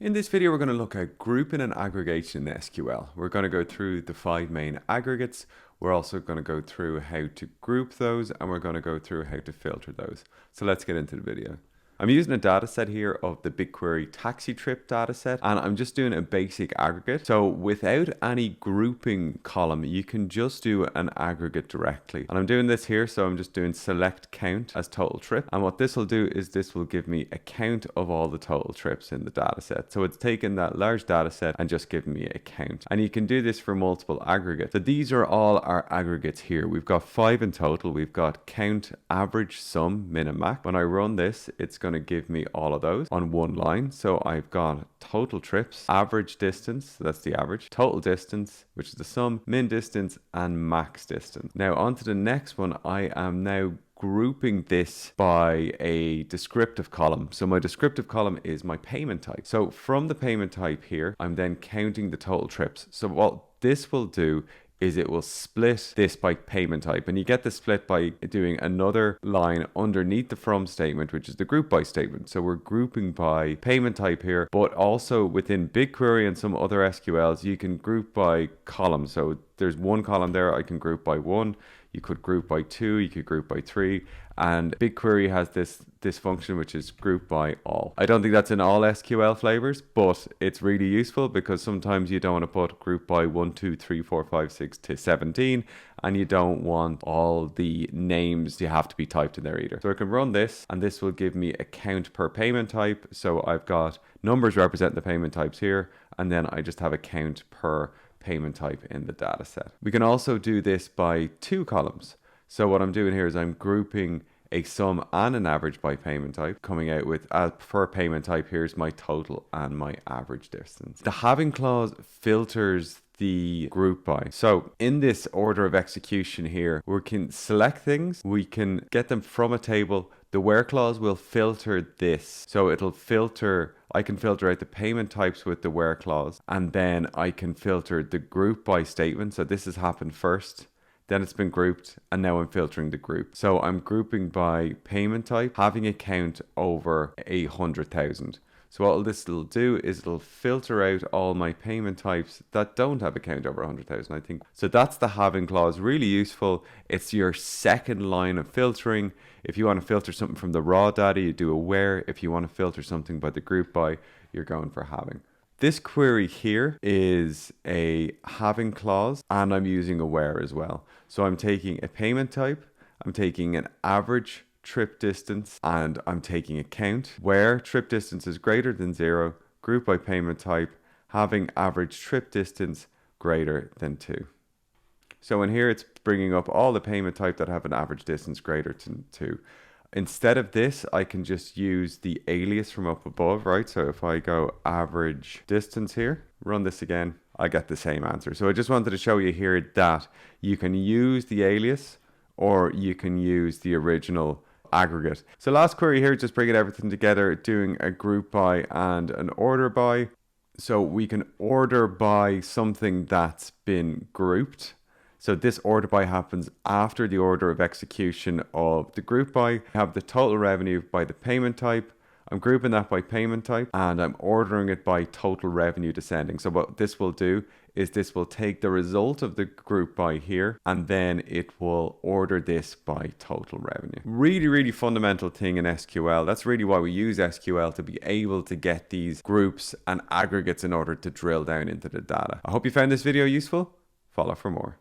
In this video, we're going to look at grouping and aggregation in SQL. We're going to go through the 5 main aggregates. We're also going to go through how to group those, and we're going to go through how to filter those. So let's get into the video. I'm using a data set here of the BigQuery taxi trip data set, and I'm just doing a basic aggregate. So without any grouping column, you can just do an aggregate directly. And I'm doing this here, so I'm just doing select count as total trip. And what this will do is this will give me a count of all the total trips in the data set. So it's taken that large data set and just given me a count. And you can do this for multiple aggregates. So these are all our aggregates here. We've got 5 in total. We've got count, average, sum, min, and max. When I run this, it's going to give me all of those on one line. So I've got total trips, average distance, so that's the average, total distance, which is the sum, min distance, and max distance. Now on to the next one. I am now grouping this by a descriptive column. So my descriptive column is my payment type. So from the payment type here, I'm then counting the total trips. So what this will do is it will split this by payment type, and you get the split by doing another line underneath the from statement, which is the group by statement. So we're grouping by payment type here, but also within BigQuery and some other SQLs, you can group by columns. So there's one column there, I can group by 1. You could group by 2, you could group by 3, and BigQuery has this function which is group by all. I don't think that's in all SQL flavors, but it's really useful because sometimes you don't want to put group by 1, 2, 3, 4, 5, 6 to 17, and you don't want all the names you have to be typed in there either. So I can run this, and this will give me a count per payment type. So I've got numbers represent the payment types here, and then I just have a count per payment type in the data set. We can also do this by 2 columns. So what I'm doing here is I'm grouping a sum and an average by payment type, coming out with as per payment type, here's my total and my average distance. The having clause filters the group by. So in this order of execution here, we can select things, we can get them from a table. The where clause will filter this. So it'll filter, I can filter out the payment types with the where clause, and then I can filter the group by statement. So this has happened first, then it's been grouped, and now I'm filtering the group. So I'm grouping by payment type, having a count over 100,000. So what this will do is it'll filter out all my payment types that don't have a count over 100,000, I think. So that's the having clause, really useful. It's your second line of filtering. If you want to filter something from the raw data, you do a where. If you want to filter something by the group by, you're going for having. This query here is a having clause, and I'm using a where as well. So I'm taking a payment type, I'm taking an average trip distance, and I'm taking a count where trip distance is greater than 0, group by payment type, having average trip distance greater than 2. So in here, it's bringing up all the payment type that have an average distance greater than 2. Instead of this, I can just use the alias from up above, right? So if I go average distance here, run this again, I get the same answer. So I just wanted to show you here that you can use the alias or you can use the original aggregate. So last query here, just bringing everything together, doing a group by and an order by. So we can order by something that's been grouped. So this order by happens after the order of execution of the group by. I have the total revenue by the payment type. I'm grouping that by payment type, and I'm ordering it by total revenue descending. So what this will do is this will take the result of the group by here, and then it will order this by total revenue. Really, really fundamental thing in SQL. That's really why we use SQL, to be able to get these groups and aggregates in order to drill down into the data. I hope you found this video useful. Follow for more.